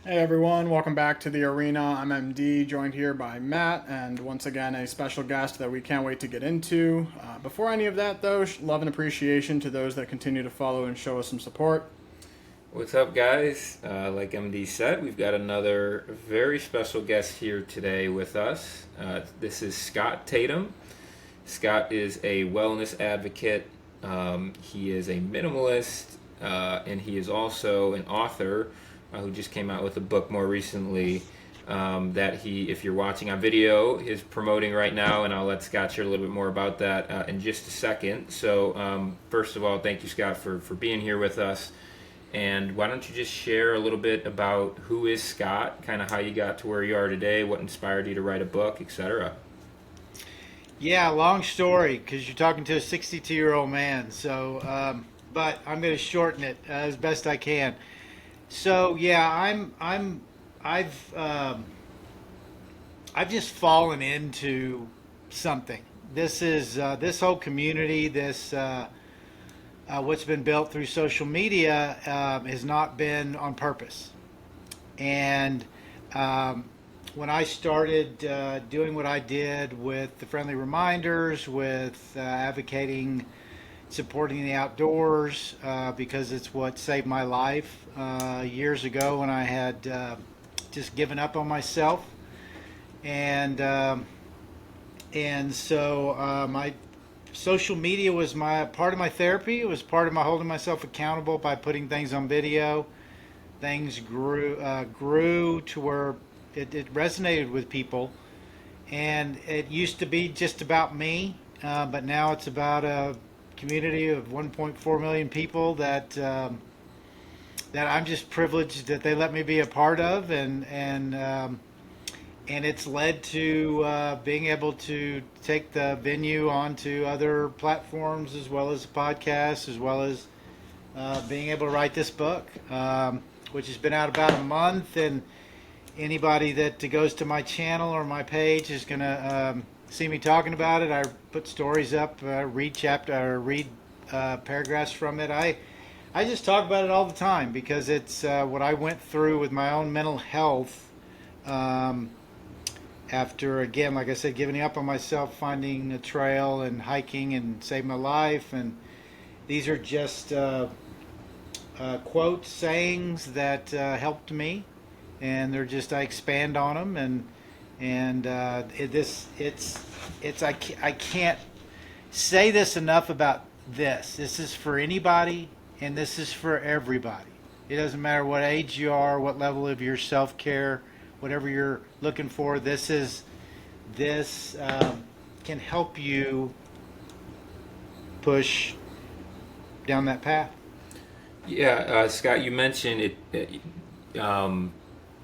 Hey everyone, welcome back to the arena. I'm MD, joined here by Matt, and once again a special guest that we can't wait to get into. Before any of that, though, love and appreciation to those that continue to follow and show us some support. What's up, guys? Like MD said, we've got another very special guest here today with us. This is Scott Tatum. Scott is a wellness advocate, he is a minimalist, and he is also an author who just came out with a book more recently that he, if you're watching on video, is promoting right now, and I'll let Scott share a little bit more about that in just a second. So, first of all, thank you, Scott, for being here with us. And why don't you just share a little bit about who is Scott, kind of how you got to where you are today, what inspired you to write a book, etc. Yeah, long story because you're talking to a 62-year-old man. But I'm going to shorten it as best I can. So yeah, I've I've just fallen into something. This whole community, this what's been built through social media has not been on purpose. And um, when I started doing what I did with the friendly reminders, with advocating, supporting the outdoors, because it's what saved my life years ago when I had just given up on myself, and my social media was my part of my therapy. It was part of my holding myself accountable by putting things on video. Things grew to where it resonated with people, and it used to be just about me, but now it's about a community of 1.4 million people that I'm just privileged that they let me be a part of, and it's led to being able to take the venue onto other platforms as well as podcasts, as well as being able to write this book, which has been out about a month. And anybody that goes to my channel or my page is going to see me talking about it. I put stories up, read paragraphs from it. I just talk about it all the time because it's what I went through with my own mental health. Um, After, again, like I said, giving up on myself, finding a trail and hiking and saved my life. And these are just quotes, sayings that helped me, and they're just I expand on them, and I can't say this enough about this. This is for anybody, and this is for everybody. It doesn't matter what age you are, what level of your self care, whatever you're looking for. This can help you push down that path. Yeah, Scott, you mentioned it.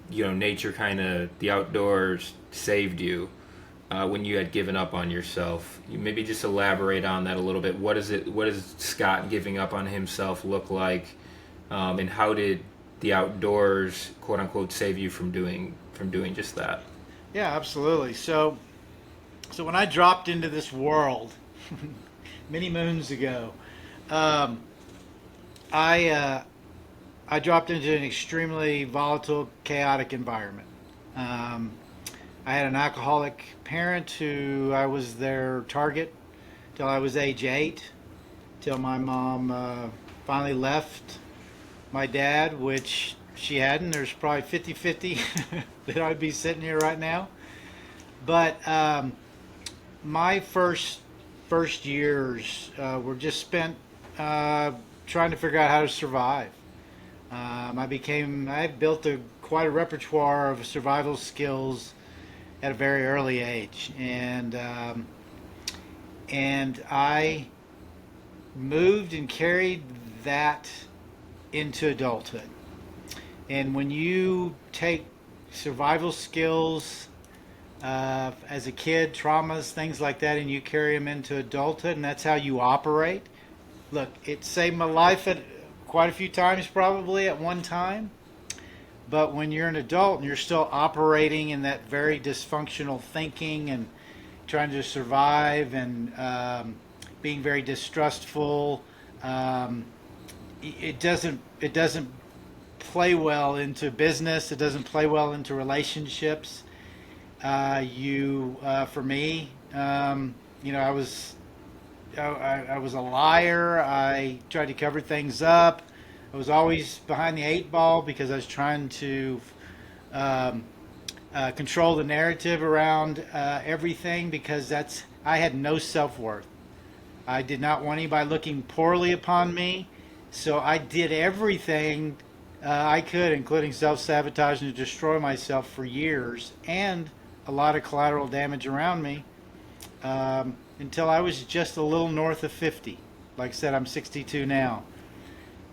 Nature kind of, the outdoors saved you when you had given up on yourself. You maybe just elaborate on that a little bit. What is it? What does Scott giving up on himself look like, and how did the outdoors, quote unquote, save you from doing just that? Yeah, absolutely. So when I dropped into this world many moons ago, um, I I dropped into an extremely volatile, chaotic environment. Um, I had an alcoholic parent who I was their target till I was age 8, till my mom finally left my dad, which she hadn't. There's probably 50-50 that I'd be sitting here right now. But my first years were just spent trying to figure out how to survive. I built quite a repertoire of survival skills at a very early age, and I moved and carried that into adulthood. And when you take survival skills as a kid, traumas, things like that, and you carry them into adulthood, and that's how you operate. Look, it saved my life at quite a few times, probably at one time. But when you're an adult and you're still operating in that very dysfunctional thinking and trying to survive and being very distrustful, it doesn't play well into business. It doesn't play well into relationships. For me, I was a liar. I tried to cover things up. I was always behind the eight ball because I was trying to um, control the narrative around everything, because I had no self-worth. I did not want anybody looking poorly upon me, so I did everything I could, including self-sabotaging, to destroy myself for years, and a lot of collateral damage around me, until I was just a little north of 50. Like I said, I'm 62 now.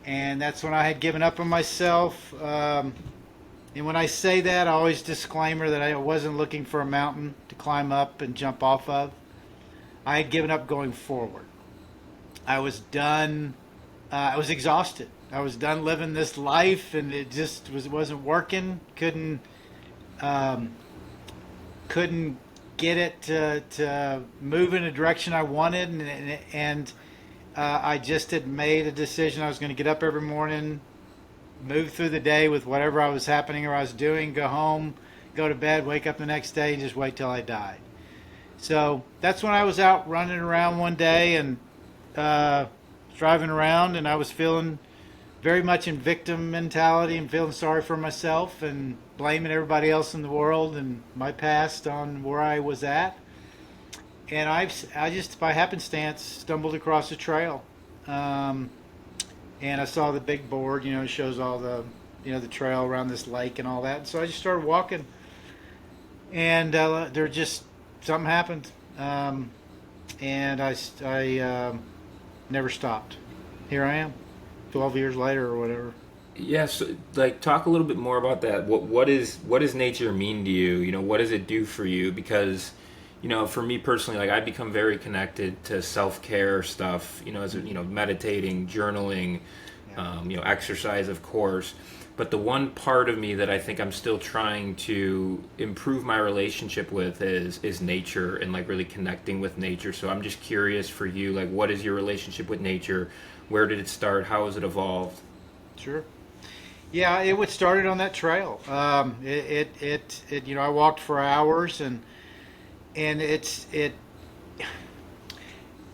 And that's when I had given up on myself. And when I say that, I always disclaimer that I wasn't looking for a mountain to climb up and jump off of. I had given up going forward. I was done. I was exhausted. I was done living this life, and it just wasn't working. Couldn't get it to move in a direction I wanted, and I just had made a decision. I was going to get up every morning, move through the day with whatever I was happening or I was doing, go home, go to bed, wake up the next day, and just wait till I died. So that's when I was out running around one day and driving around, and I was feeling very much in victim mentality and feeling sorry for myself and blaming everybody else in the world and my past on where I was at. And I just by happenstance stumbled across a trail, and I saw the big board. It shows all the the trail around this lake and all that. And so I just started walking, and there just something happened, and I never stopped. Here I am, 12 years later or whatever. Yeah, so like talk a little bit more about that. What does nature mean to you? What does it do for you? Because for me personally, like I become very connected to self-care stuff, as meditating, journaling, exercise, of course. But the one part of me that I think I'm still trying to improve my relationship with is nature, and like really connecting with nature. So I'm just curious for you, like what is your relationship with nature? Where did it start? How has it evolved? Sure. Yeah, it started on that trail. I walked for hours, and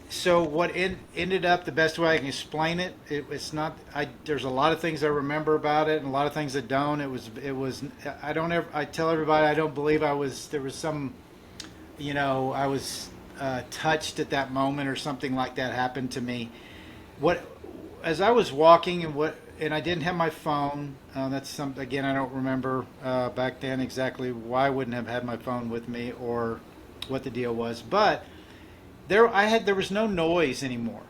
so what ended up, the best way I can explain it, it's not, there's a lot of things I remember about it and a lot of things that don't. I tell everybody I don't believe there was some, I was touched at that moment or something like that happened to me. As I was walking and I didn't have my phone, again, I don't remember back then exactly why I wouldn't have had my phone with me or what the deal was, but there was no noise anymore.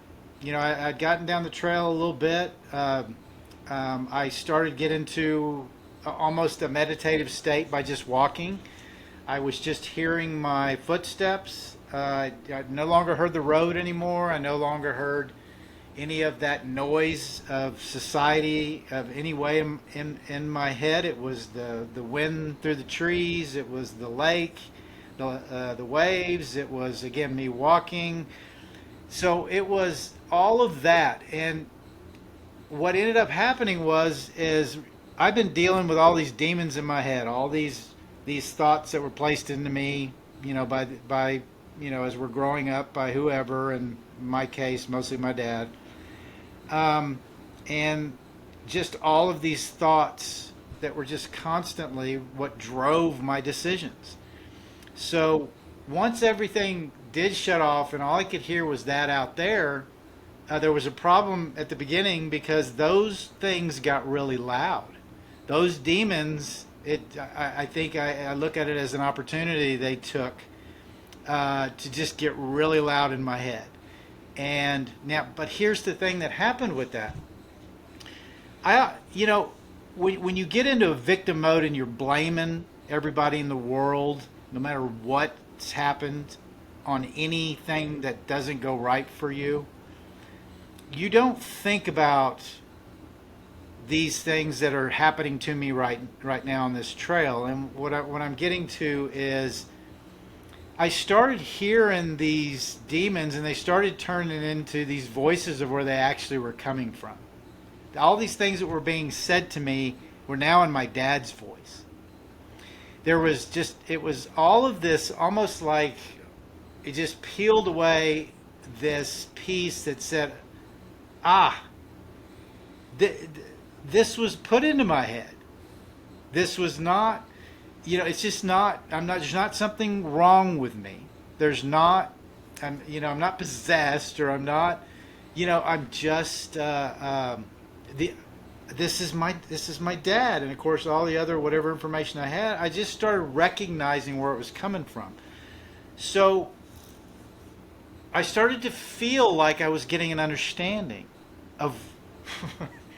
I'd gotten down the trail a little bit. I started getting into almost a meditative state by just walking. I was just hearing my footsteps. I no longer heard the road anymore. I no longer heard any of that noise of society of any way in my head. It was the wind through the trees. It was the lake, the waves. It was, again, me walking. So it was all of that. And what ended up happening is I've been dealing with all these demons in my head, all these thoughts that were placed into me, by as we're growing up, by whoever, in my case, mostly my dad. And just all of these thoughts that were just constantly what drove my decisions. So once everything did shut off and all I could hear was that out there, there was a problem at the beginning because those things got really loud. Those demons, I think I look at it as an opportunity they took to just get really loud in my head. And now, but here's the thing that happened with that. When you get into a victim mode and you're blaming everybody in the world, no matter what's happened, on anything that doesn't go right for you, you don't think about these things that are happening to me right now on this trail. And what I'm getting to is, I started hearing these demons, and they started turning into these voices of where they actually were coming from. all these things that were being said to me were now in my dad's voice. It was all of this almost like it just peeled away this piece that said, ah, this was put into my head. This was not, it's just not, there's not something wrong with me. There's not, I'm not possessed, or I'm not, I'm just, this is my dad. And of course, all the other, whatever information I had, I just started recognizing where it was coming from. So I started to feel like I was getting an understanding of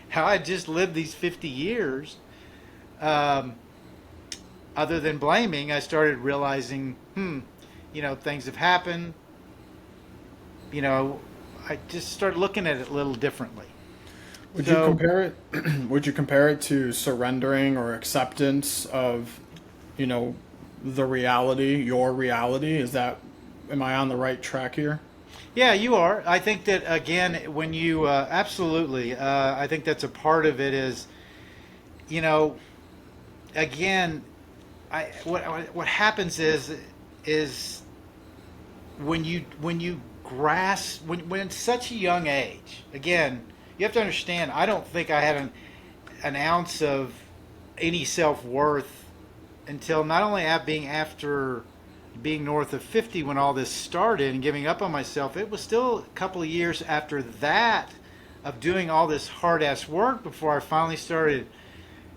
how I just lived these 50 years. Other than blaming, I started realizing, things have happened. I just started looking at it a little differently. Would you compare it? Would you compare it to surrendering or acceptance of, the reality, your reality? Am I on the right track here? Yeah, you are. I think that, again, when you absolutely, I think that's a part of it. Is, again, what happens is when you grasp when at such a young age. Again, you have to understand. I don't think I had an ounce of any self-worth until not only after being north of 50 when all this started and giving up on myself. It was still a couple of years after that of doing all this hard-ass work before I finally started,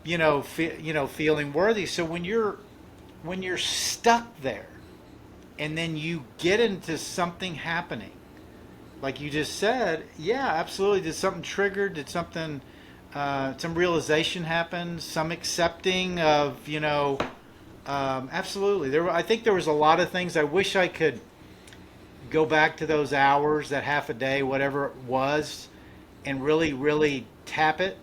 feeling worthy. So when you're stuck there, and then you get into something happening, like you just said, yeah, absolutely. Did something trigger? Did something, some realization happen? Some accepting of, absolutely. I think there was a lot of things. I wish I could go back to those hours, that half a day, whatever it was, and really, really tap it,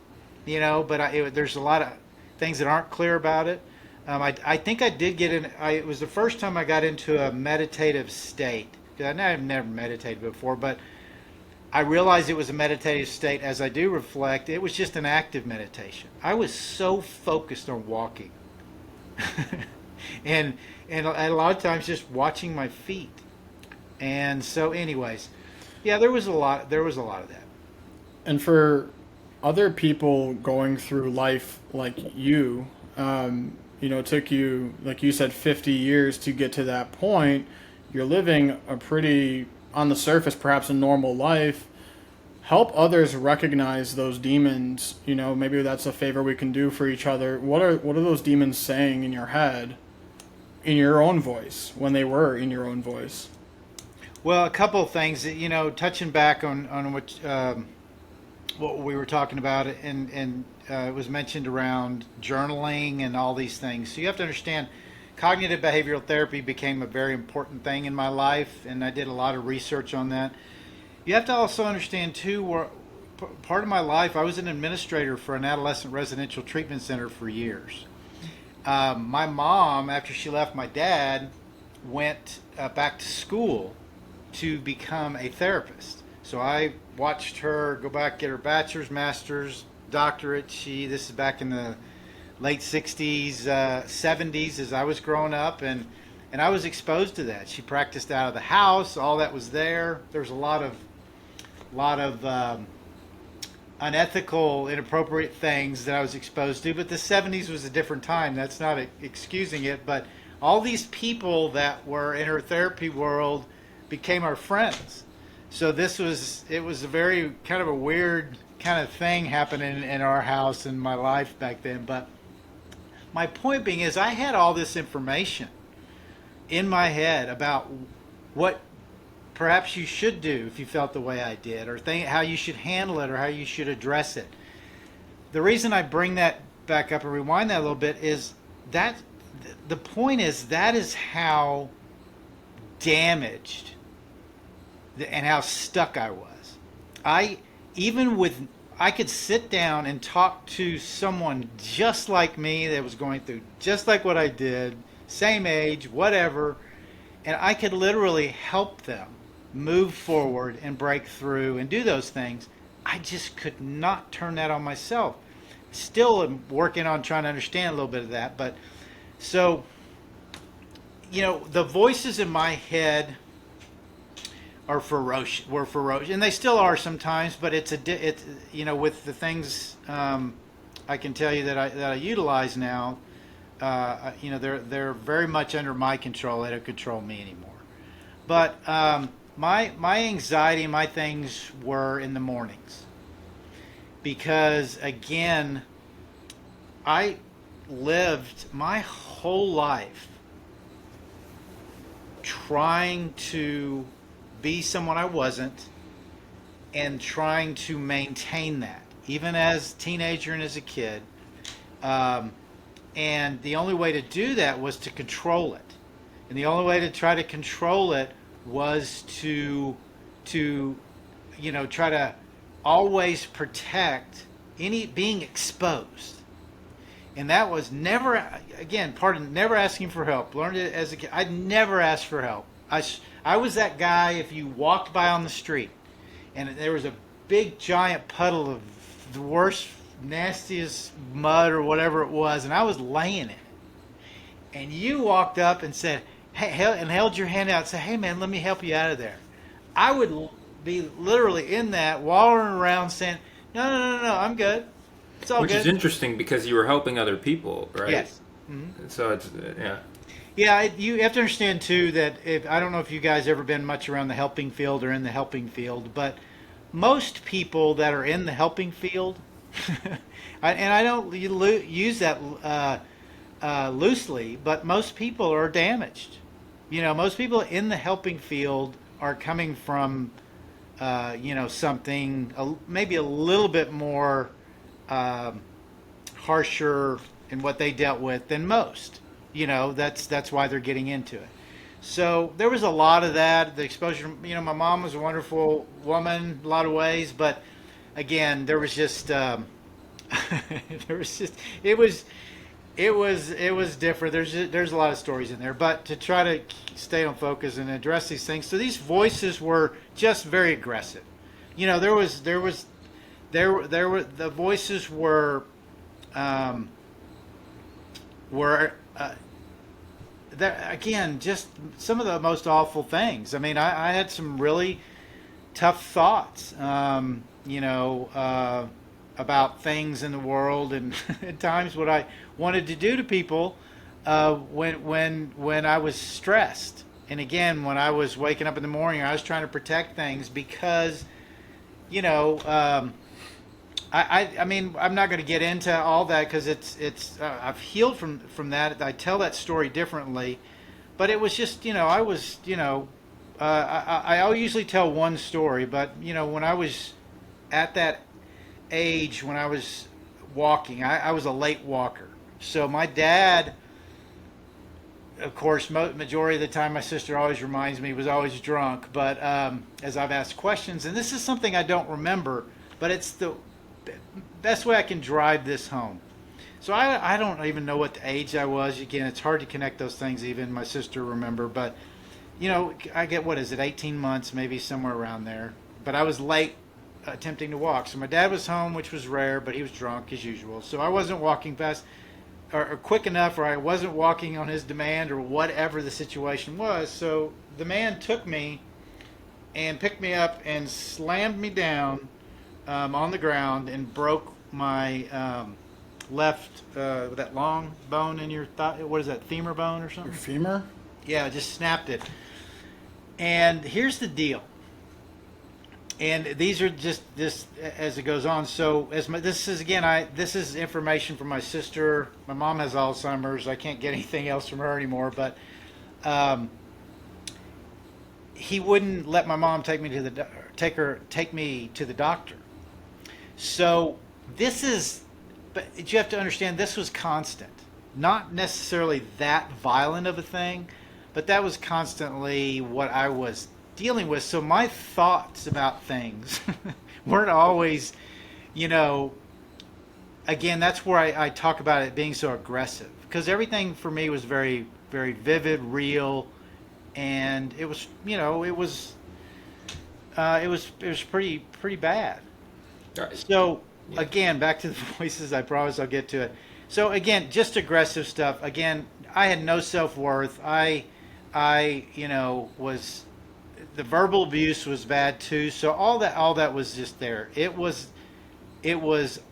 But there's a lot of things that aren't clear about it. I think I did get in. It was the first time I got into a meditative state. Because I've never meditated before, but I realized it was a meditative state. As I do reflect, it was just an active meditation. I was so focused on walking, and a lot of times just watching my feet. And so, anyways, yeah, there was a lot of that. And for other people going through life like you, it took you, like you said, 50 years to get to that point. You're living a pretty, on the surface, perhaps a normal life. Help others recognize those demons. Maybe that's a favor we can do for each other. What are those demons saying in your head, in your own voice, when they were in your own voice? Well, a couple of things. Touching back on what we were talking about, and it was mentioned around journaling and all these things. So you have to understand, cognitive behavioral therapy became a very important thing in my life, and I did a lot of research on that. You have to also understand, too, where part of my life, I was an administrator for an adolescent residential treatment center for years. My mom, after she left my dad, went back to school to become a therapist. So I watched her go back, get her bachelor's, master's, doctorate. This is back in the late 60s, 70s as I was growing up, and I was exposed to that. She practiced out of the house. All that was there. There was a lot of unethical, inappropriate things that I was exposed to, but the 70s was a different time. That's not excusing it, but all these people that were in her therapy world became our friends. So it was a very kind of a weird kind of thing happening in our house and my life back then. But my point being is, I had all this information in my head about what perhaps you should do if you felt the way I did, or how you should handle it, or how you should address it. The reason I bring that back up and rewind that a little bit is that the point is, that is how damaged and how stuck I was. I could sit down and talk to someone just like me that was going through just like what I did, same age, whatever, and I could literally help them move forward and break through and do those things. I just could not turn that on myself. Still am working on trying to understand a little bit of that, but so the voices in my head are ferocious. Were ferocious, and they still are sometimes. But it's with the things I can tell you that I utilize now. They're very much under my control. They don't control me anymore. But my anxiety, my things were in the mornings because again, I lived my whole life trying to be someone I wasn't and trying to maintain that, even as a teenager and as a kid. And the only way to do that was to control it. And the only way to try to control it was to try to always protect any being exposed. And that was never, again, never asking for help. Learned it as a kid. I'd never asked for help. I was that guy if you walked by on the street and there was a big giant puddle of the worst, nastiest mud or whatever it was, and I was laying in it. And you walked up and said, hey, and held your hand out and said, hey man, let me help you out of there. I would be literally in that, wallowing around saying, no, I'm good. It's all Which good. is interesting because you were helping other people, right? Yes. Mm-hmm. So it's, yeah. Yeah, you have to understand too that I don't know if you guys ever been much around the helping field or in the helping field, but most people that are in the helping field, and I don't use that loosely, but most people are damaged. Most people in the helping field are coming from, something maybe a little bit more harsher in what they dealt with than most. That's why they're getting into it. So there was a lot of that. The exposure. My mom was a wonderful woman in a lot of ways, but again, there was just it was different. There's a lot of stories in there, but to try to stay on focus and address these things. So these voices were just very aggressive. The voices were again, just some of the most awful things. I mean, I had some really tough thoughts, about things in the world and at times what I wanted to do to people when I was stressed. And again, when I was waking up in the morning, I was trying to protect things because, I mean, I'm not going to get into all that because I've healed from that. I tell that story differently, but it was just, I'll usually tell one story, but when I was at that age, when I was walking, I was a late walker. So my dad, of course, majority of the time, my sister always reminds me, was always drunk. But as I've asked questions, and this is something I don't remember, but it's the best way I can drive this home. So I don't even know what the age I was. Again, it's hard to connect those things. Even my sister remember, but I get, what is it, 18 months, maybe somewhere around there. But I was late attempting to walk. So my dad was home, which was rare, but he was drunk as usual. So I wasn't walking fast or quick enough, or I wasn't walking on his demand, or whatever the situation was. So the man took me and picked me up and slammed me down on the ground and broke my left, that long bone in your thigh. What is that, femur bone or something? Your femur? Yeah, just snapped it. And here's the deal. And these are just this as it goes on. So this is information from my sister. My mom has Alzheimer's. I can't get anything else from her anymore. But he wouldn't let my mom take me to the doctor. So but you have to understand, this was constant. Not necessarily that violent of a thing, but that was constantly what I was dealing with. So my thoughts about things weren't always, again, that's where I talk about it being so aggressive, because everything for me was very, very vivid, real, and it was, it was pretty bad. All right. So Yeah. again, back to the voices. I promise I'll get to it. So again, just aggressive stuff. Again, I had no self worth. Was the verbal abuse was bad too. So all that was just there. It was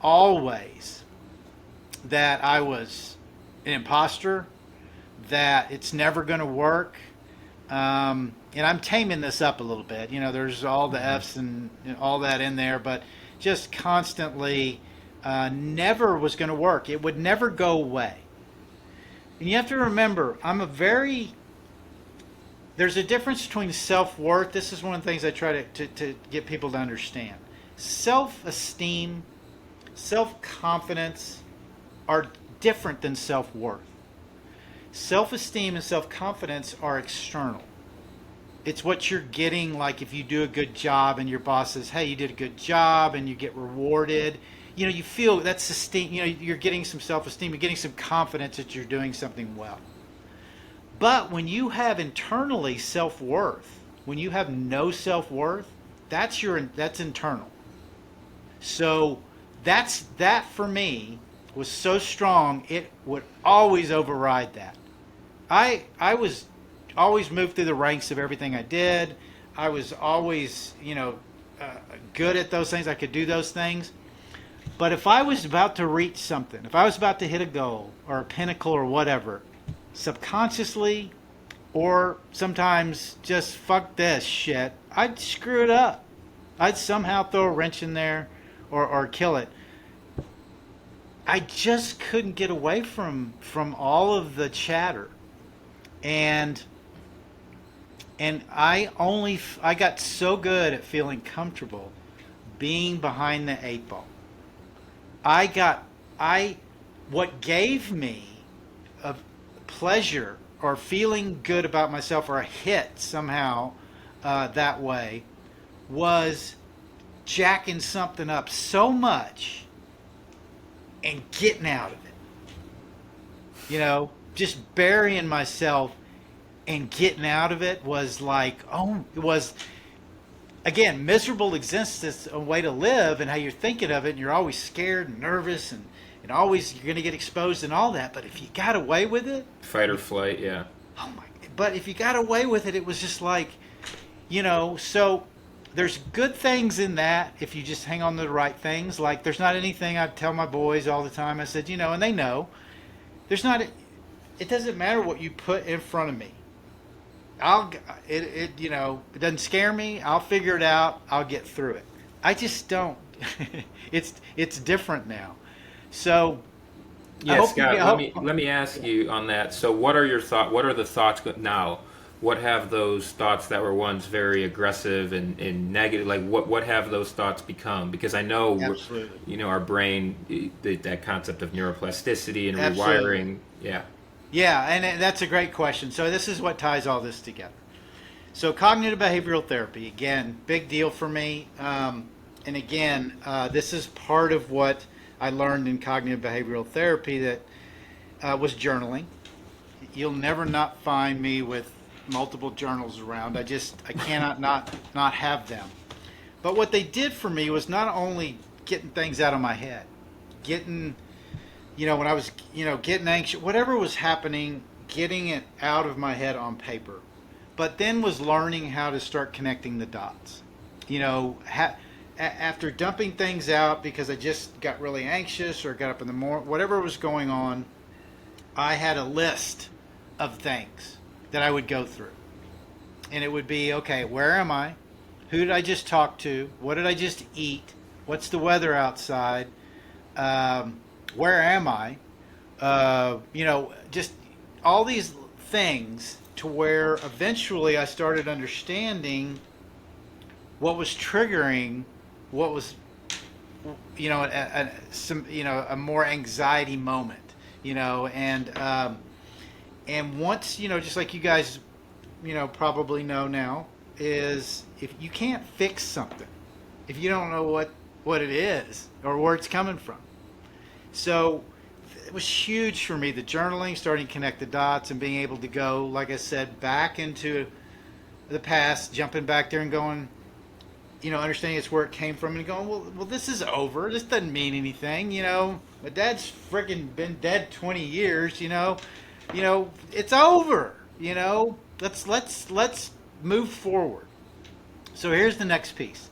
always that I was an imposter, that it's never going to work. And I'm taming this up a little bit. There's all the F's and all that in there, but just constantly never was going to work. It would never go away. And you have to remember, there's a difference between self-worth. This is one of the things I try to get people to understand. Self-esteem, self-confidence are different than self-worth. Self-esteem and self-confidence are external. It's what you're getting, like if you do a good job and your boss says, hey, you did a good job, and you get rewarded. You feel that's esteem. You're getting some self-esteem. You're getting some confidence that you're doing something well. But when you have internally self-worth, when you have no self-worth, that's internal. So that for me was so strong, it would always override that. I was always moved through the ranks of everything I did. I was always, good at those things. I could do those things. But if I was about to reach something, if I was about to hit a goal or a pinnacle or whatever, subconsciously or sometimes just fuck this shit, I'd screw it up. I'd somehow throw a wrench in there or kill it. I just couldn't get away from all of the chatter. And I got so good at feeling comfortable being behind the eight ball. What gave me a pleasure or feeling good about myself or a hit somehow that way was jacking something up so much and getting out of it. Just burying myself and getting out of it was like, it was, again, miserable existence, a way to live, and how you're thinking of it, and you're always scared and nervous, and always you're going to get exposed and all that. But if you got away with it, Fight or flight, yeah. oh my! But if you got away with it, it was just like, So there's good things in that if you just hang on to the right things. Like there's not anything I tell my boys all the time. I said, and they know, there's not. It doesn't matter what you put in front of me. It doesn't scare me. I'll figure it out. I'll get through it. I just don't. It's different now. So Yeah, Scott. Let me ask you on that. So, what are your thoughts? What are the thoughts now? What have those thoughts that were once very aggressive and negative? Like, what have those thoughts become? Because I know, our brain, that concept of neuroplasticity and rewiring. Yeah. Yeah, and that's a great question. So this is what ties all this together. So cognitive behavioral therapy, again, big deal for me. And again, this is part of what I learned in cognitive behavioral therapy that was journaling. You'll never not find me with multiple journals around. I cannot not have them. But what they did for me was not only getting things out of my head, getting when I was, getting anxious, whatever was happening, getting it out of my head on paper. But then was learning how to start connecting the dots. After dumping things out because I just got really anxious or got up in the morning, whatever was going on, I had a list of things that I would go through. And it would be, okay, where am I? Who did I just talk to? What did I just eat? What's the weather outside? Where am I? Just all these things to where eventually I started understanding what was triggering, what was, a more anxiety moment, and once, just like you guys, probably know now, is if you can't fix something, if you don't know what it is or where it's coming from. So it was huge for me, the journaling, starting to connect the dots and being able to go, like I said, back into the past, jumping back there and going, understanding it's where it came from and going, well, this is over. This doesn't mean anything. My dad's freaking been dead 20 years. It's over. Let's move forward. So here's the next piece.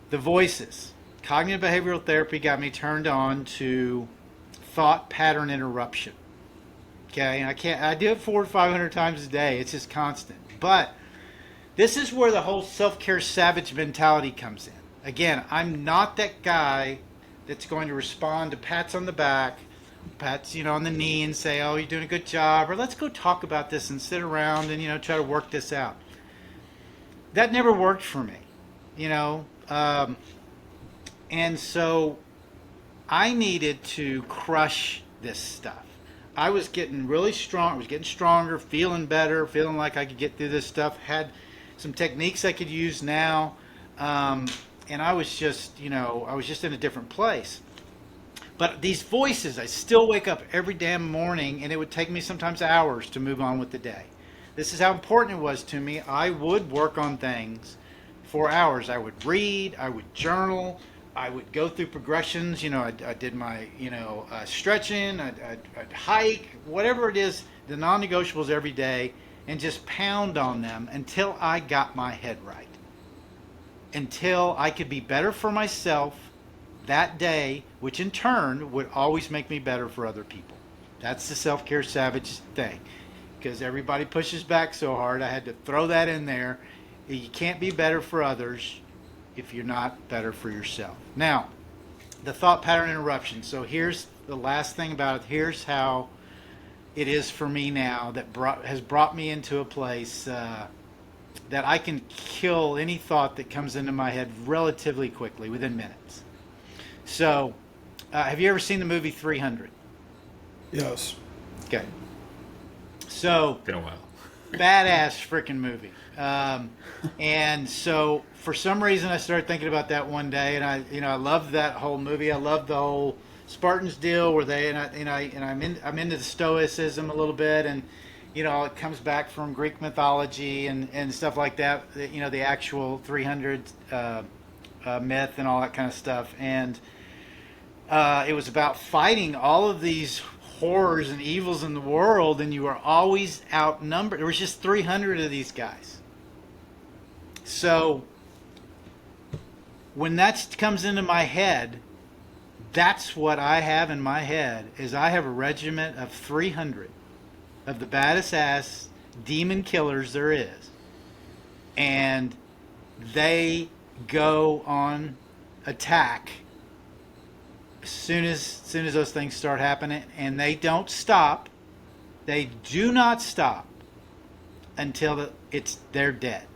The voices. Cognitive behavioral therapy got me turned on to thought pattern interruption. Okay, I do it 400 to 500 times a day. It's just constant. But this is where the whole self-care savage mentality comes in. Again, I'm not that guy that's going to respond to pats on the back, pats, on the knee and say, oh, you're doing a good job, or let's go talk about this and sit around and, try to work this out. That never worked for me, and so I needed to crush this stuff. I was getting really strong. I was getting stronger, feeling better, feeling like I could get through this stuff. Had some techniques I could use now, and I was just, in a different place. But these voices, I still wake up every damn morning, and it would take me sometimes hours to move on with the day. This is how important it was to me. I would work on things for hours. I would read, I would journal, I would go through progressions. I did my, stretching, I'd hike, whatever it is, the non-negotiables every day, and just pound on them until I got my head right. Until I could be better for myself that day, which in turn would always make me better for other people. That's the self-care savage thing. Because everybody pushes back so hard, I had to throw that in there. You can't be better for others if you're not better for yourself. Now, the thought pattern interruption. So here's the last thing about it. Here's how it is for me now that has brought me into a place that I can kill any thought that comes into my head relatively quickly, within minutes. So, have you ever seen the movie 300? Yes. Okay. So, Been a while. badass freaking movie. And so for some reason I started thinking about that one day, and I loved that whole movie. I loved the whole Spartans deal where I'm into the Stoicism a little bit, and it comes back from Greek mythology and stuff like that. The actual 300 myth and all that kind of stuff, and it was about fighting all of these horrors and evils in the world, and you were always outnumbered. There was just 300 of these guys. So when that comes into my head, that's what I have in my head, is I have a regiment of 300 of the baddest ass demon killers there is. And they go on attack as soon as those things start happening, and they don't stop. They do not stop until they're dead.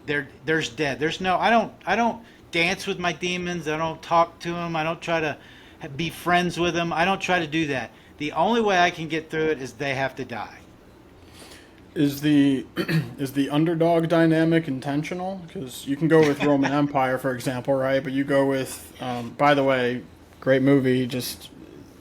There's dead. There's no. I don't dance with my demons. I don't talk to them. I don't try to be friends with them. I don't try to do that. The only way I can get through it is they have to die. Is the underdog dynamic intentional? Because you can go with Roman Empire, for example, right? But you go with, by the way, great movie. Just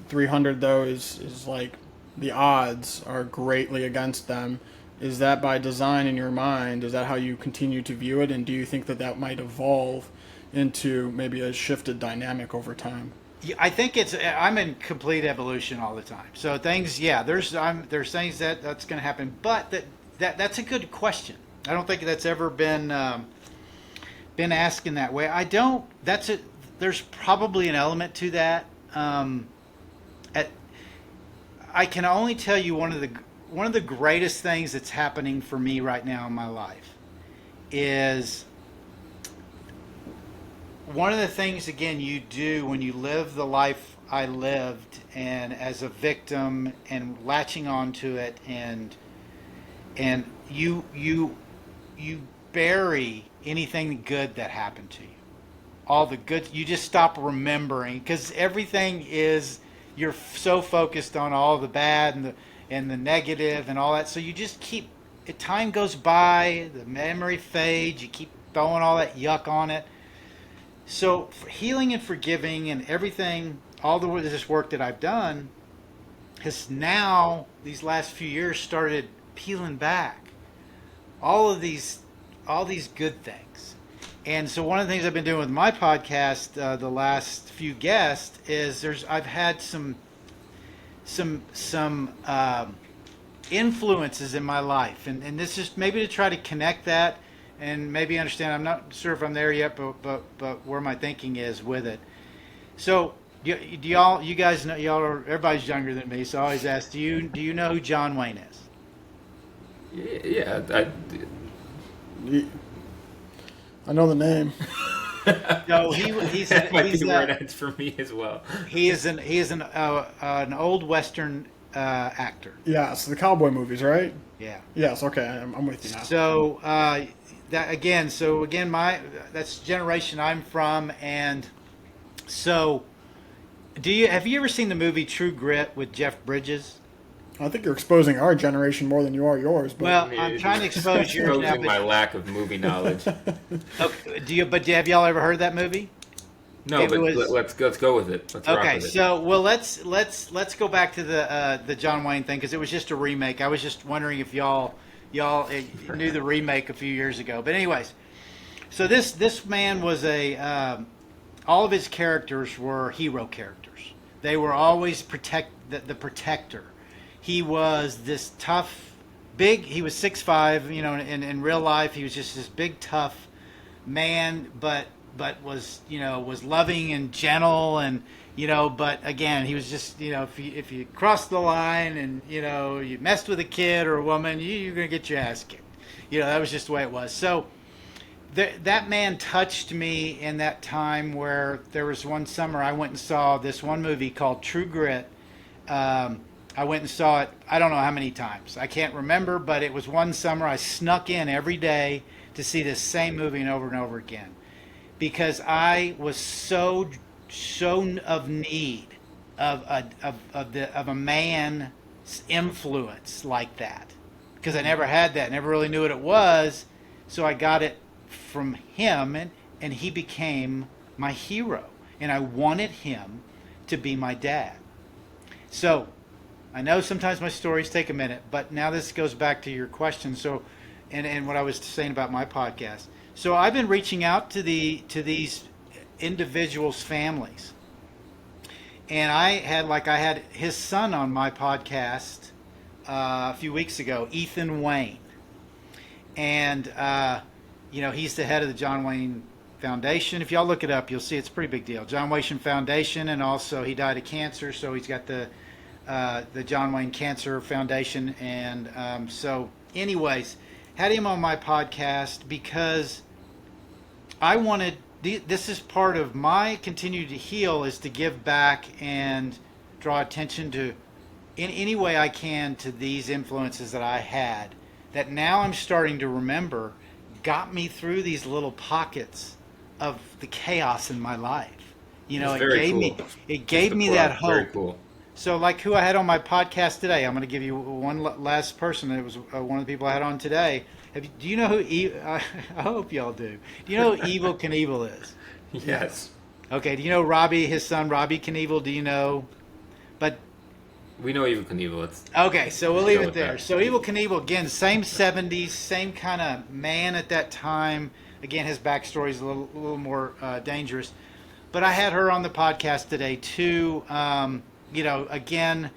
300 though is like the odds are greatly against them. Is that by design in your mind? Is that how you continue to view it? And do you think that might evolve into maybe a shifted dynamic over time? Yeah, I think I'm in complete evolution all the time. So things, there's things that's going to happen, but that's a good question. I don't think that's ever been asked in that way. I don't. That's it. There's probably an element to that. I can only tell you one of the greatest things that's happening for me right now in my life is one of the things, again, you do when you live the life I lived, and as a victim and latching onto it, and you bury anything good that happened to you. All the good, you just stop remembering, because everything is, you're so focused on all the bad and the negative and all that. So you just keep, time goes by, the memory fades, you keep throwing all that yuck on it. So for healing and forgiving and everything, all this work that I've done has now, these last few years, started peeling back all these good things. And so one of the things I've been doing with my podcast, the last few guests, is I've had some influences in my life, and this is maybe to try to connect that and maybe understand. I'm not sure if I'm there yet, but where my thinking is with it. So do y'all, you guys know, y'all are, everybody's younger than me, so I always ask, do you know who John Wayne is? Yeah, I know the name. No, he's that might be he's where it ends for me as well. he is an old Western actor. Yeah, so the cowboy movies, right? Yeah. Yes. Okay, I'm with you now. So my that's the generation I'm from, and so have you ever seen the movie True Grit with Jeff Bridges? I think you're exposing our generation more than you are yours. But Well, I'm trying to expose yours now. Exposing my lack of movie knowledge. Okay, have y'all ever heard that movie? No, but let's go with it. Let's rock Okay, with it. so let's go back to the John Wayne thing, because it was just a remake. I was just wondering if y'all knew the remake a few years ago. But anyways, so this man was all of his characters were hero characters. They were always the protector. He was this tough, big. He was 6'5". You know, in real life, he was just this big, tough man, but was loving and gentle, and but again, he was just, if you crossed the line and you messed with a kid or a woman, you're gonna get your ass kicked. That was just the way it was. So that man touched me in that time, where there was one summer I went and saw this one movie called True Grit. I went and saw it, I don't know how many times. I can't remember, but it was one summer I snuck in every day to see this same movie and over again, because I was so of need of a man's influence like that, because I never had that, never really knew what it was. So I got it from him, and he became my hero, and I wanted him to be my dad. So I know sometimes my stories take a minute, but now this goes back to your question. So, and what I was saying about my podcast. So I've been reaching out to these individuals' families, and I had his son on my podcast a few weeks ago, Ethan Wayne, and he's the head of the John Wayne Foundation. If y'all look it up, you'll see it's a pretty big deal. John Wayne Foundation, and also he died of cancer, so he's got the John Wayne Cancer Foundation. And so anyways, had him on my podcast because I wanted, this is part of my continue to heal, is to give back and draw attention to, in any way I can, to these influences that I had, that now I'm starting to remember got me through these little pockets of the chaos in my life. It gave me that hope. Very cool. So, like who I had on my podcast today, I'm going to give you one last person. It was one of the people I had on today. Do you know who? I hope y'all do. Do you know who Evel Knievel is? Yes. Okay. Do you know Robbie, his son, Robbie Knievel? Do you know? But we know Evel Knievel. Okay, so we'll leave it there. So Evel Knievel, again, same 70s, same kind of man at that time. Again, his backstory is a little more dangerous. But I had her on the podcast today too. Again,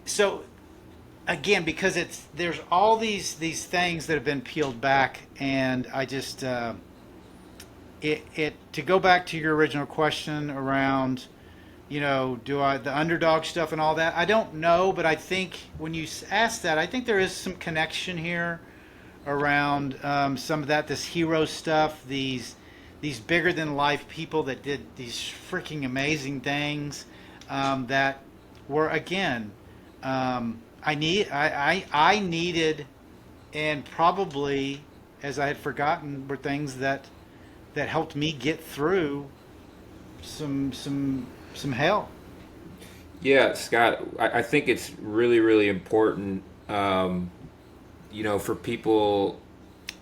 so again, because there's all these things that have been peeled back, and I just to go back to your original question around, the underdog stuff and all that, I don't know, but I think when you ask that, I think there is some connection here around some of that, this hero stuff, these bigger than life people that did these freaking amazing things. That were, again, I needed, and probably, as I had forgotten, were things that helped me get through some hell. Yeah, Scott, I think it's really, really important, for people,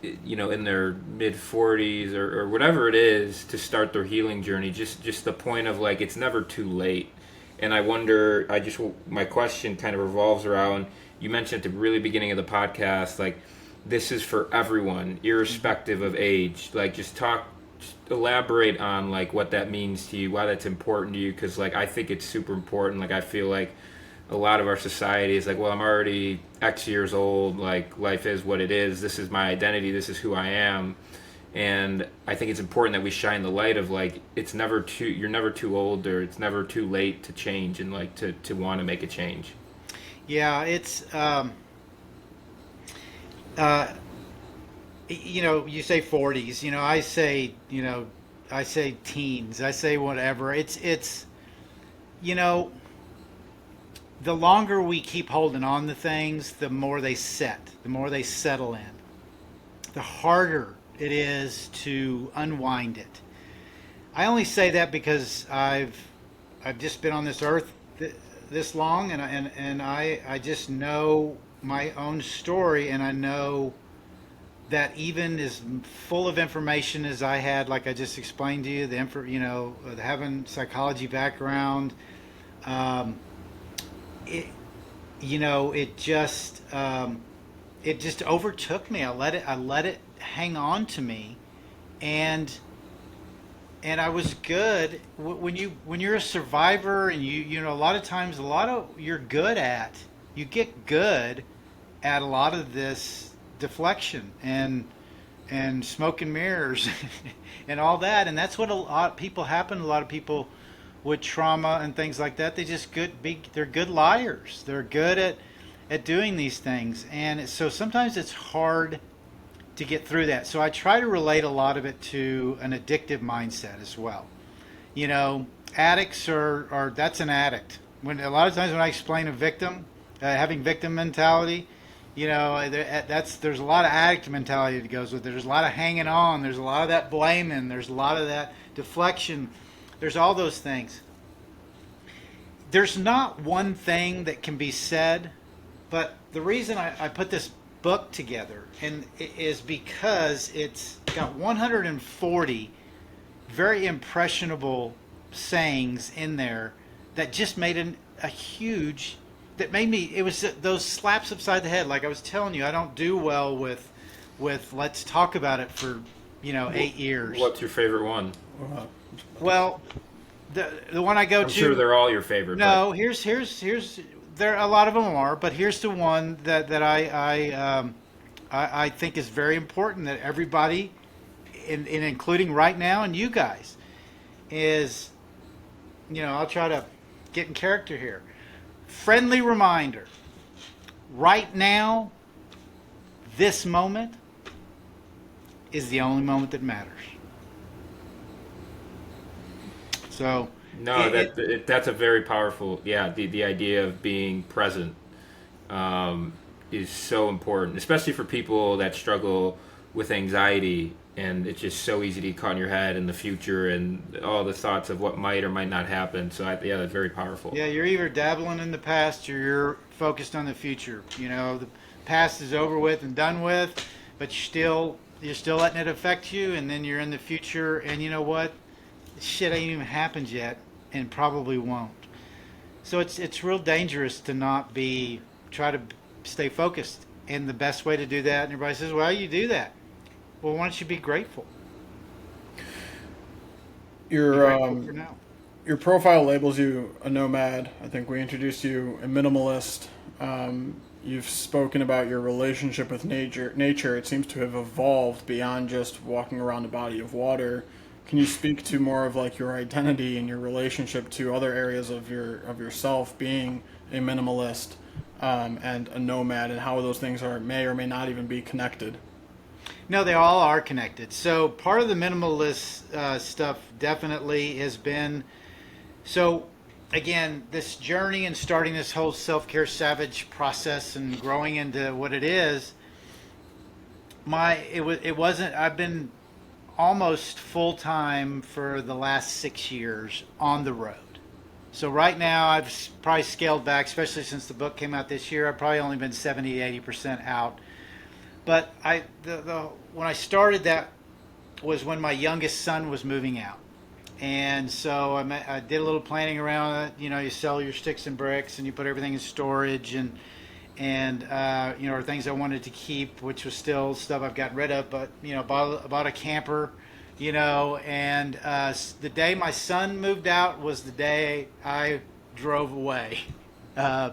in their mid 40s or whatever it is, to start their healing journey. Just the point of, like, it's never too late. And I wonder, my question kind of revolves around, you mentioned at the really beginning of the podcast, like, this is for everyone, irrespective of age. Like, just talk elaborate on like what that means to you, why that's important to you, because like I think it's super important. Like I feel like a lot of our society is like, well, I'm already X years old, like life is what it is, this is my identity, this is who I am. And I think it's important that we shine the light of like you're never too old, or it's never too late to change, and like to want to make a change. Yeah, it's uh, you say 40s. I say teens. I say whatever. It's you know, the longer we keep holding on to things, the more they the more they settle in. The harder it is to unwind it. I only say that because I've just been on this earth this long, and I just know my own story, and I know that even as full of information as I had, like I just explained to you, having psychology background, um, it it just overtook me. I let it hang on to me, and I was good when you're a survivor, and a lot of times you get good at a lot of this deflection and smoke and mirrors and all that, and that's what a lot of people happen. A lot of people with trauma and things like that, they're good liars. They're good at doing these things, and so sometimes it's hard to get through that. So I try to relate a lot of it to an addictive mindset as well. Addicts are that's an addict. When a lot of times when I explain a victim having victim mentality, there's a lot of addict mentality that goes with it. There's a lot of hanging on. There's a lot of that blaming. There's a lot of that deflection. There's all those things. There's not one thing that can be said, but the reason I put this book together and is because it's got 140 very impressionable sayings in there that just made a huge, that made me, it was those slaps upside the head. Like I was telling you, I don't do well with let's talk about it for 8 years. What's your favorite one? Well, the one I go I'm to, sure they're all your favorite. no, here's there, a lot of them are, but here's the one that I think is very important, that everybody, including right now, and you guys, is, I'll try to get in character here. Friendly reminder. Right now, this moment is the only moment that matters. So No, that's a very powerful. Yeah, the idea of being present is so important, especially for people that struggle with anxiety, and it's just so easy to get caught in your head in the future and all the thoughts of what might or might not happen. So yeah, that's very powerful. Yeah, you're either dabbling in the past or you're focused on the future. The past is over with and done with, but you're still letting it affect you, and then you're in the future, and you know what? Shit ain't even happened yet, and probably won't. So it's real dangerous to not try to stay focused. And the best way to do that, and everybody says, well, you do that. Well, why don't you be grateful? For now. Your profile labels you a nomad. I think we introduced you a minimalist. You've spoken about your relationship with nature. It seems to have evolved beyond just walking around a body of water. Can you speak to more of like your identity and your relationship to other areas of yourself, being a minimalist and a nomad, and how those things may or may not even be connected? No, they all are connected. So part of the minimalist stuff definitely has been, so again, this journey and starting this whole self-care savage process and growing into what it is, I've been almost full-time for the last 6 years on the road. So right now I've probably scaled back, especially since the book came out this year. I've probably only been 70-80% out. But when I started, that was when my youngest son was moving out. And so I did a little planning around it. You sell your sticks and bricks and you put everything in storage, and things I wanted to keep, which was still stuff I've gotten rid of. But bought a camper, And the day my son moved out was the day I drove away. Uh,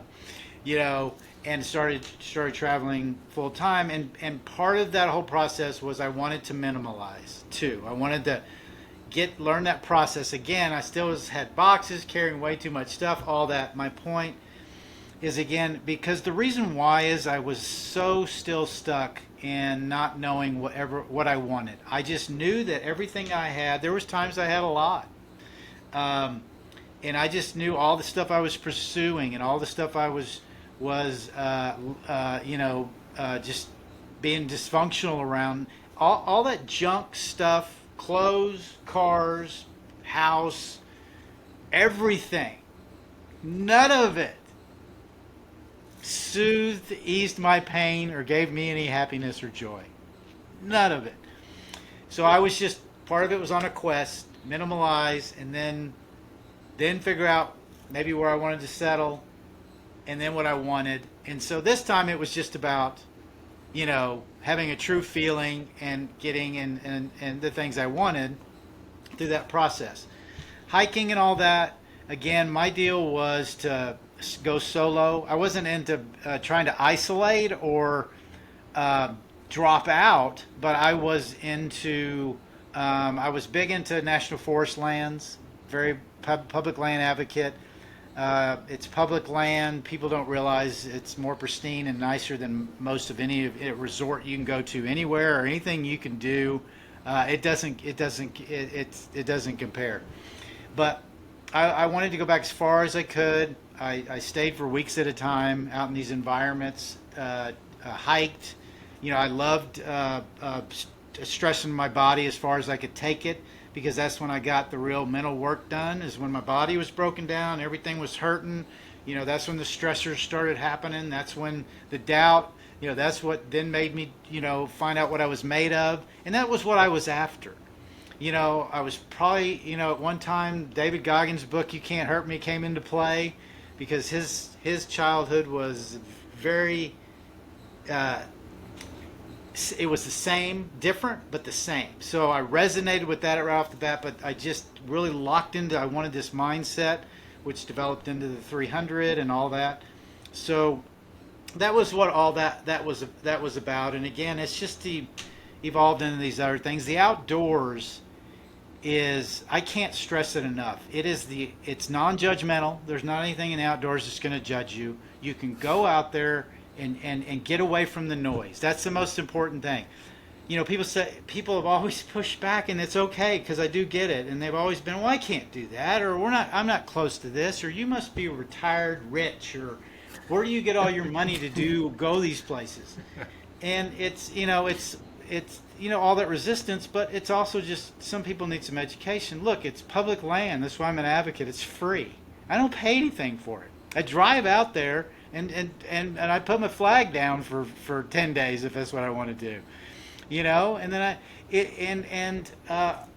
you know, and started traveling full time. And part of that whole process was I wanted to minimalize too. I wanted to learn that process again. I still had boxes, carrying way too much stuff, all that. My point is, again, because the reason why is I was so still stuck in not knowing what I wanted. I just knew that everything I had, there was times I had a lot. Um, and I just knew all the stuff I was pursuing and all the stuff I was just being dysfunctional around. All that junk stuff, clothes, cars, house, everything, none of it soothed, eased my pain, or gave me any happiness or joy. None of it. So I was just, part of it was on a quest, minimalize, and then figure out maybe where I wanted to settle, and then what I wanted. And so this time it was just about, having a true feeling and getting and the things I wanted through that process. Hiking and all that, again, my deal was to go solo. I wasn't into trying to isolate or drop out, but I was big into national forest lands, very public land advocate. It's public land. People don't realize it's more pristine and nicer than most of any resort you can go to anywhere or anything you can do. It doesn't compare. But I wanted to go back as far as I could. I stayed for weeks at a time out in these environments, hiked. I loved stressing my body as far as I could take it, because that's when I got the real mental work done, is when my body was broken down, everything was hurting. That's when the stressors started happening. That's when the doubt, that's what then made me, find out what I was made of. And that was what I was after. I was probably, at one time, David Goggins' book, You Can't Hurt Me, came into play, because his childhood was very, it was the same, different, but the same. So I resonated with that right off the bat, but I just really locked into, I wanted this mindset, which developed into the 300 and all that. So that was what all that was about. And again, it's just evolved into these other things. The outdoors is, I can't stress it enough. It's non-judgmental. There's not anything in the outdoors that's going to judge you. You can go out there and get away from the noise. That's the most important thing. People have always pushed back, and it's okay, because I do get it. And they've always been, well, I can't do that, or I'm not close to this, or you must be retired rich, or where do you get all your money to go these places? And it's all that resistance, but it's also just, some people need some education. Look, it's public land. That's why I'm an advocate. It's free. I don't pay anything for it. I drive out there and I put my flag down for 10 days if that's what I want to do. And then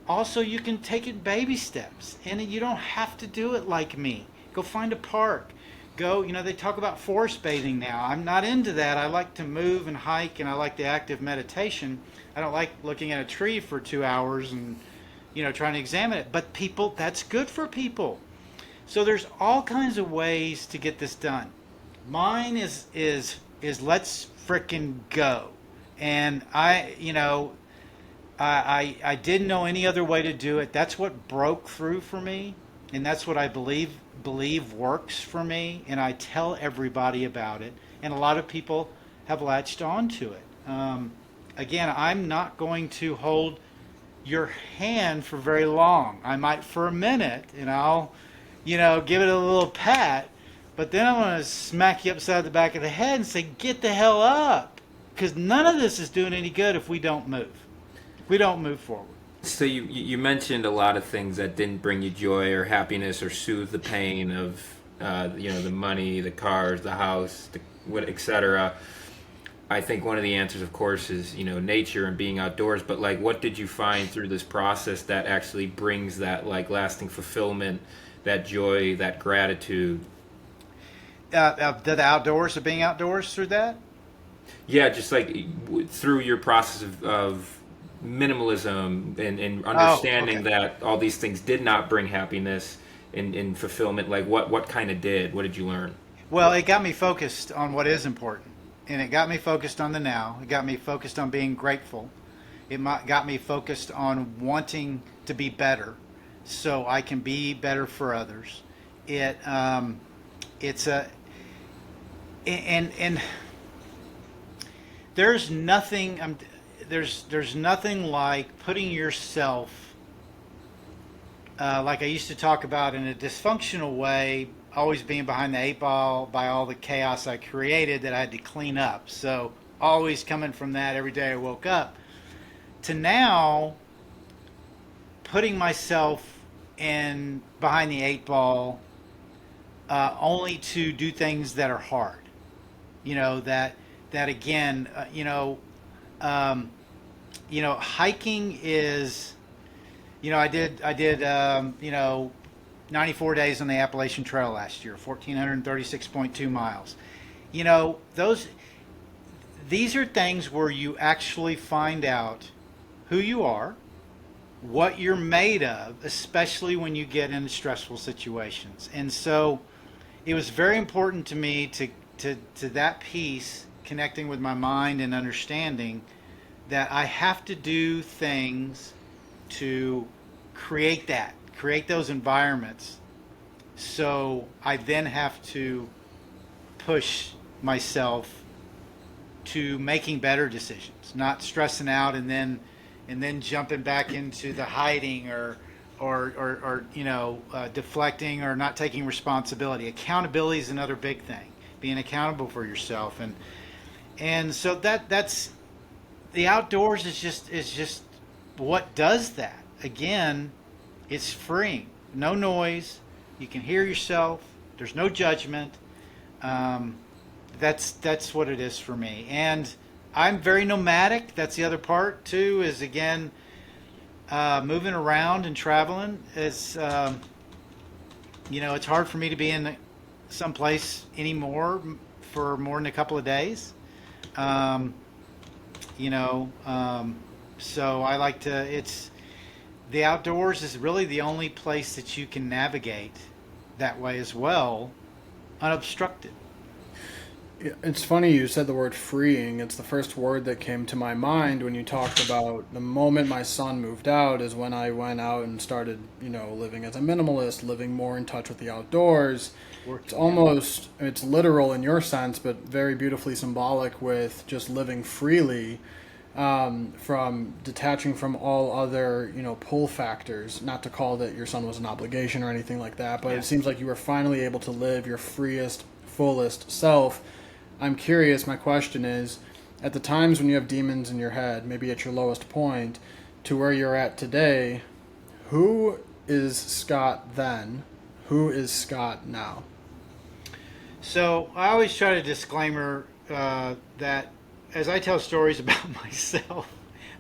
also you can take it baby steps, and you don't have to do it like me. Go find a park. Go, they talk about forest bathing now. I'm not into that. I like to move and hike, and I like the active meditation. I don't like looking at a tree for 2 hours and, trying to examine it. But people, that's good for people. So there's all kinds of ways to get this done. Mine is let's frickin' go. And I didn't know any other way to do it. That's what broke through for me, and that's what I believe works for me, and I tell everybody about it, and a lot of people have latched on to it. Again, I'm not going to hold your hand for very long. I might for a minute, and I'll give it a little pat, but then I'm going to smack you upside the back of the head and say, get the hell up, because none of this is doing any good if we don't move. If we don't move forward. So you mentioned a lot of things that didn't bring you joy or happiness or soothe the pain of the money, the cars, the house, etc. I think one of the answers, of course, is nature and being outdoors. But what did you find through this process that actually brings that lasting fulfillment, that joy, that gratitude? The outdoors, or being outdoors through that? Yeah, just through your process of minimalism and Oh, understanding okay. that all these things did not bring happiness and fulfillment? Like what kind of did? What did you learn? Well, it got me focused on what is important, and it got me focused on the now. It got me focused on being grateful. Got me focused on wanting to be better, so I can be better for others. It it's a and there's nothing. There's nothing like putting yourself, like I used to talk about, in a dysfunctional way, always being behind the eight ball by all the chaos I created that I had to clean up. So always coming from that every day I woke up to now putting myself in behind the eight ball, only to do things that are hard. That again, um, hiking is, I did 94 days on the Appalachian Trail last year, 1,436.2 miles. Those these are things where you actually find out who you are, what you're made of, especially when you get into stressful situations. And so it was very important to me to that piece, connecting with my mind and understanding that I have to do things to create those environments. So I then have to push myself to making better decisions, not stressing out and then jumping back into the hiding or deflecting or not taking responsibility. Accountability is another big thing. Being accountable for yourself, and so that's the outdoors is just what does that. Again, it's freeing. No noise. You can hear yourself. There's no judgment. Um, that's what it is for me. And I'm very nomadic. That's the other part too. Is again moving around and traveling. It's hard for me to be in some place anymore for more than a couple of days. Um, you know, um, so I like to. It's the outdoors is really the only place that you can navigate that way as well, unobstructed. Yeah, it's funny you said the word freeing. It's the first word that came to my mind when you talked about the moment my son moved out is when I went out and started, living as a minimalist, living more in touch with the outdoors. It's Working, yeah. almost, it's literal in your sense, but very beautifully symbolic with just living freely, from detaching from all other, pull factors. Not to call that your son was an obligation or anything like that, but Yeah. it seems like you were finally able to live your freest, fullest self. I'm curious, my question is, at the times when you have demons in your head, maybe at your lowest point, to where you're at today, who is Scott then? Who is Scott now? So I always try to disclaimer that as I tell stories about myself,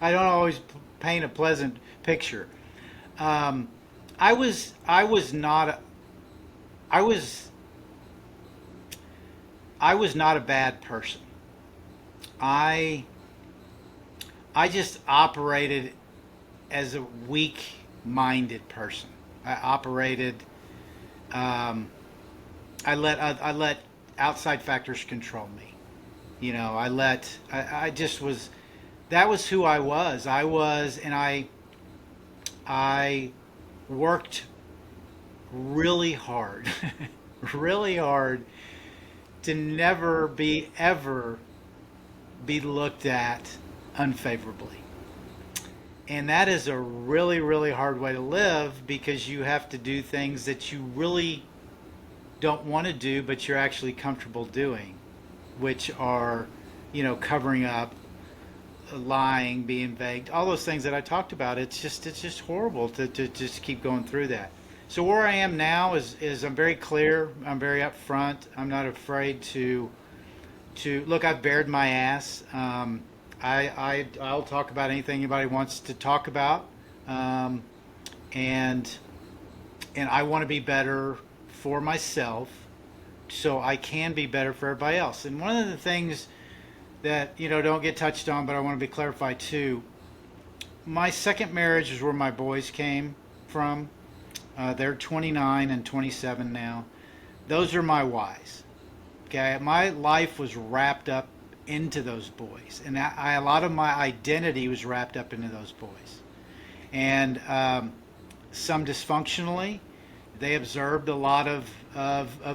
I don't always paint a pleasant picture. Um, I was not I was I was not a bad person. I I just operated as a weak-minded person. I operated. Um, I let outside factors control me. I just was. That was who I was. And I worked really hard, really hard to never be ever be looked at unfavorably. And that is a really, really hard way to live because you have to do things that you really don't want to do, but you're actually comfortable doing, which are, covering up, lying, being vague, all those things that I talked about. It's just horrible to just keep going through that. So where I am now is I'm very clear. I'm very upfront. I'm not afraid to look. I've bared my ass. I'll talk about anything anybody wants to talk about, um, and I want to be better for myself, so I can be better for everybody else. And one of the things that don't get touched on, but I want to be clarified too. my second marriage is where my boys came from. They're 29 and 27 now. Those are my whys. Okay, my life was wrapped up into those boys, and a lot of my identity was wrapped up into those boys. And some dysfunctionally, they observed a lot of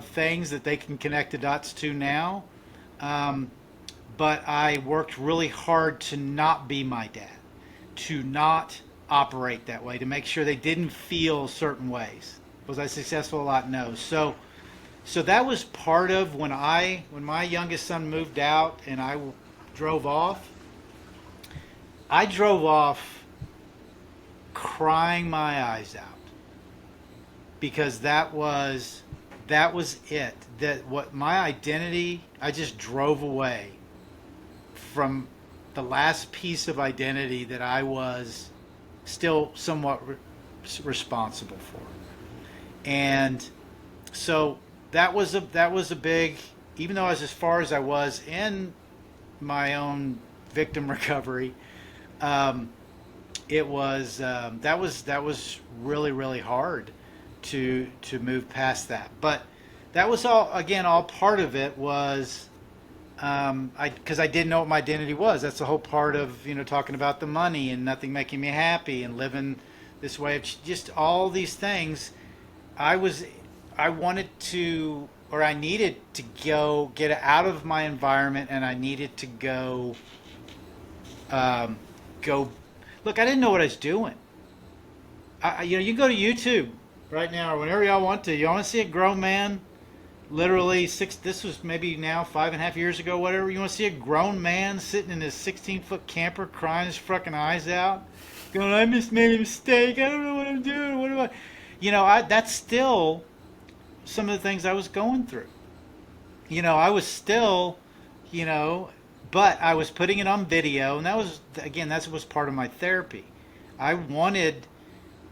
things that they can connect the dots to now. But I worked really hard to not be my dad, to not operate that way, to make sure they didn't feel certain ways. Was I successful a lot? No. So that was part of when my youngest son moved out and I drove off. I drove off crying my eyes out because that was it. That what my identity, I just drove away from the last piece of identity that I was still somewhat responsible for. And so that was a big, even though I was as far as I was in my own victim recovery, it was that was really, really hard to move past that. But that was all part of it was because I didn't know what my identity was. That's the whole part of talking about the money and nothing making me happy and living this way of just all these things. I wanted to, or I needed to get out of my environment, and I needed to go. Look, I didn't know what I was doing. You can go to YouTube right now or whenever y'all want to. You want to see a grown man, literally this was maybe now 5.5 years ago, whatever. You want to see a grown man sitting in his 16-foot camper crying his fucking eyes out, going, "I just made a mistake. I don't know what I'm doing. What do I?" That's still some of the things I was going through. I was still, but I was putting it on video, and that was part of my therapy. I wanted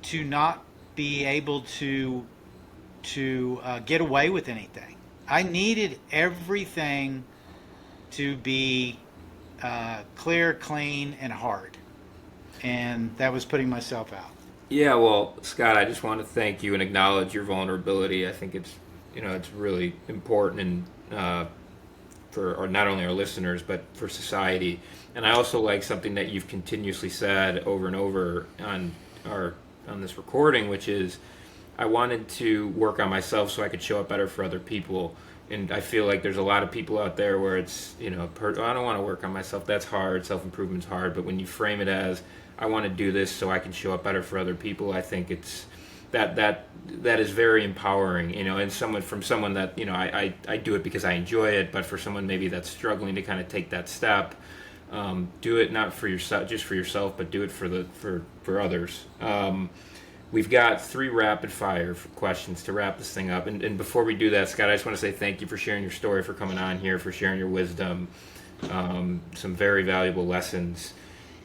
to not be able to get away with anything. I needed everything to be clear, clean, and hard, and that was putting myself out. Yeah, well, Scott, I just want to thank you and acknowledge your vulnerability. I think it's really important and for not only our listeners but for society. And I also like something that you've continuously said over and over on this recording, which is I wanted to work on myself so I could show up better for other people. And I feel like there's a lot of people out there where it's I don't want to work on myself. That's hard. Self-improvement's hard. But when you frame it as I want to do this so I can show up better for other people, I think it's that is very empowering, and someone that I do it because I enjoy it, but for someone maybe that's struggling to kind of take that step, do it not for yourself, just for yourself, but do it for others. We've got 3 rapid fire questions to wrap this thing up, and before we do that, Scott, I just want to say thank you for sharing your story, for coming on here, for sharing your wisdom, some very valuable lessons.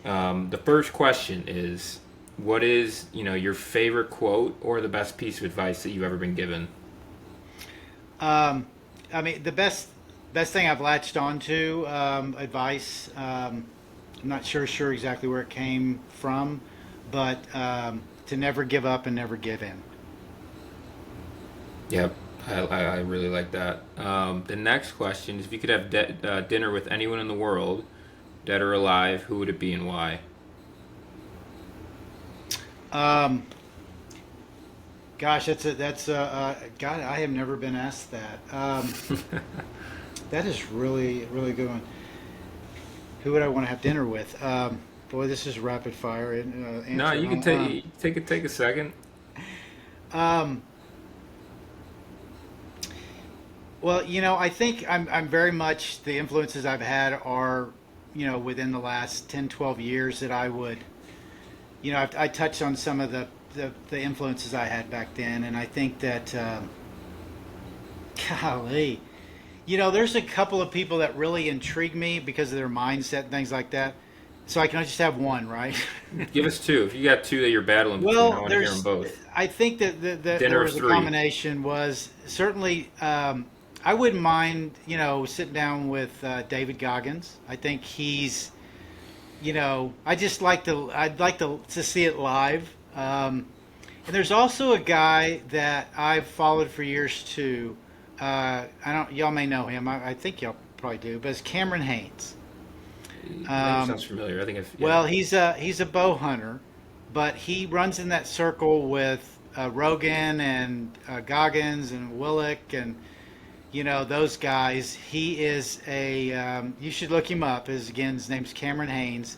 The first question is, what is your favorite quote or the best piece of advice that you've ever been given? I mean, the best thing I've latched onto advice. I'm not sure exactly where it came from, but to never give up and never give in. Yep, I really like that. The next question is, if you could have dinner with anyone in the world, dead or alive, who would it be and why? Gosh, that's God, I have never been asked that. That is really, really good one. Who would I want to have dinner with? Boy, this is rapid fire. No, you can take a second. Well, I think I'm very much, the influences I've had are, within the last 10, 12 years that I would, I touched on some of the influences I had back then, and I think that, golly, there's a couple of people that really intrigue me because of their mindset and things like that. So I can just have one, right? Give us 2. If you got 2 that you're battling between, I want to hear them both. I think that there was a combination was certainly, I wouldn't mind, sitting down with David Goggins. I think he's I'd like to see it live. And there's also a guy that I've followed for years too. Y'all may know him. I think y'all probably do, but it's Cameron Haynes. Name sounds familiar. I think yeah. Well, he's a bow hunter, but he runs in that circle with Rogan and Goggins and Willick and those guys. He is you should look him up. His name's Cameron Haynes,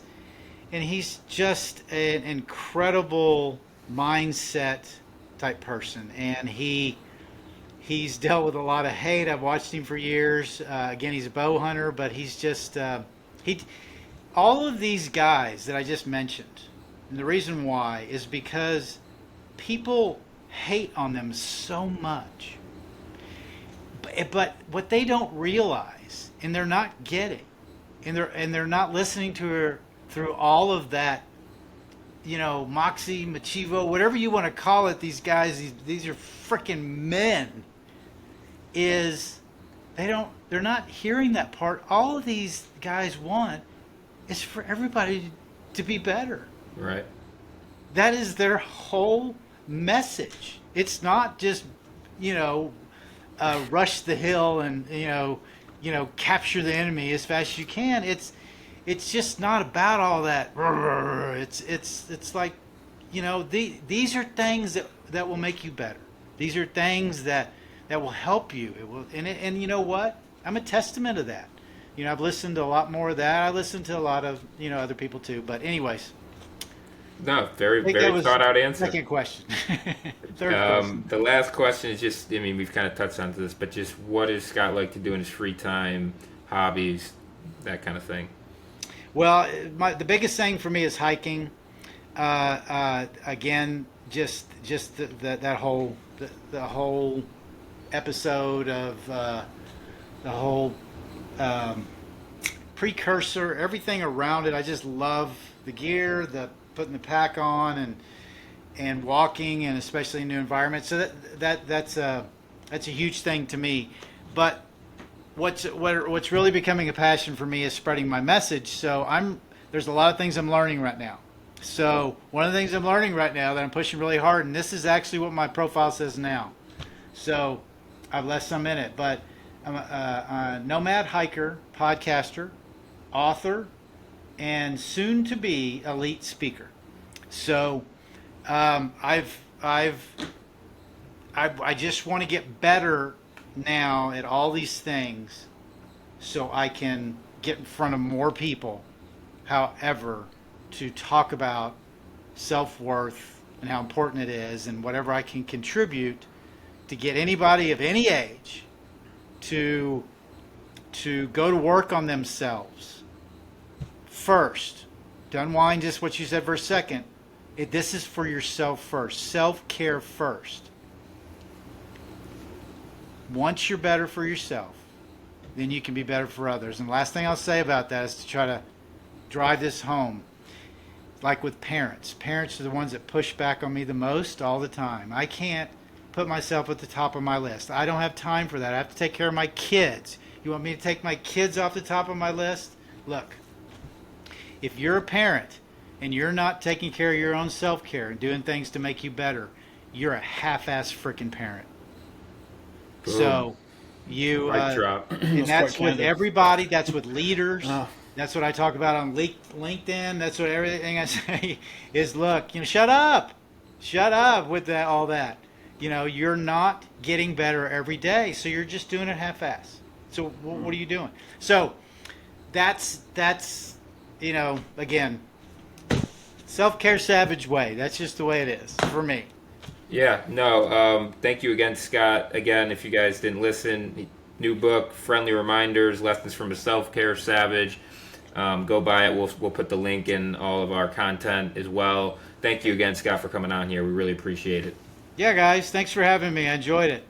and he's just an incredible mindset type person, and he's dealt with a lot of hate. I've watched him for years. Again, he's a bow hunter, but he's just he. All of these guys that I just mentioned, and the reason why is because people hate on them so much. But what they don't realize, and they're not getting, and they're not listening to her through all of that, moxie, machivo, whatever you want to call it. These guys, these are freaking men. They're not hearing that part. All of these guys want is for everybody to be better. Right. That is their whole message. It's not just, rush the hill and capture the enemy as fast as you can. It's just not about all that. It's like, these are things that will make you better. These are things that will help you. It will, and you know what? I'm a testament of that. I've listened to a lot more of that. I listen to a lot of other people too. But anyways. No, very thought out answer. Second question. Third question. The last question is just, we've kind of touched on this, but just what does Scott like to do in his free time, hobbies, that kind of thing? Well, the biggest thing for me is hiking. Again, just that whole the whole episode of the whole precursor, everything around it. I just love the gear, the putting the pack on and walking, and especially in new environments. So that's a huge thing to me. But what's really becoming a passion for me is spreading my message. So there's a lot of things I'm learning right now. So one of the things I'm learning right now that I'm pushing really hard, and this is actually what my profile says now. So I've left some in it, but I'm a nomad hiker, podcaster, author, and soon to be elite speaker. So I just want to get better now at all these things so I can get in front of more people. However, to talk about self-worth and how important it is and whatever I can contribute to get anybody of any age to go to work on themselves first. To unwind just what you said for a second, this is for yourself first. Self-care first. Once you're better for yourself, then you can be better for others. And the last thing I'll say about that is to try to drive this home. Like with parents. Parents are the ones that push back on me the most all the time. I can't put myself at the top of my list. I don't have time for that. I have to take care of my kids. You want me to take my kids off the top of my list? Look, if you're a parent and you're not taking care of your own self-care and doing things to make you better, you're a half-ass freaking parent. Boom. So you drop. And that's with everybody. That's with leaders. That's what I talk about on LinkedIn. That's what everything I say is, look, shut up with that, all that. You're not getting better every day, so you're just doing it half-ass. So what are you doing? So that's again, self-care savage way. That's just the way it is for me. Yeah, no, thank you again, Scott. Again, if you guys didn't listen, new book, Friendly Reminders, Lessons from a Self-Care Savage. Go buy it. We'll put the link in all of our content as well. Thank you again, Scott, for coming on here. We really appreciate it. Yeah, guys, thanks for having me. I enjoyed it.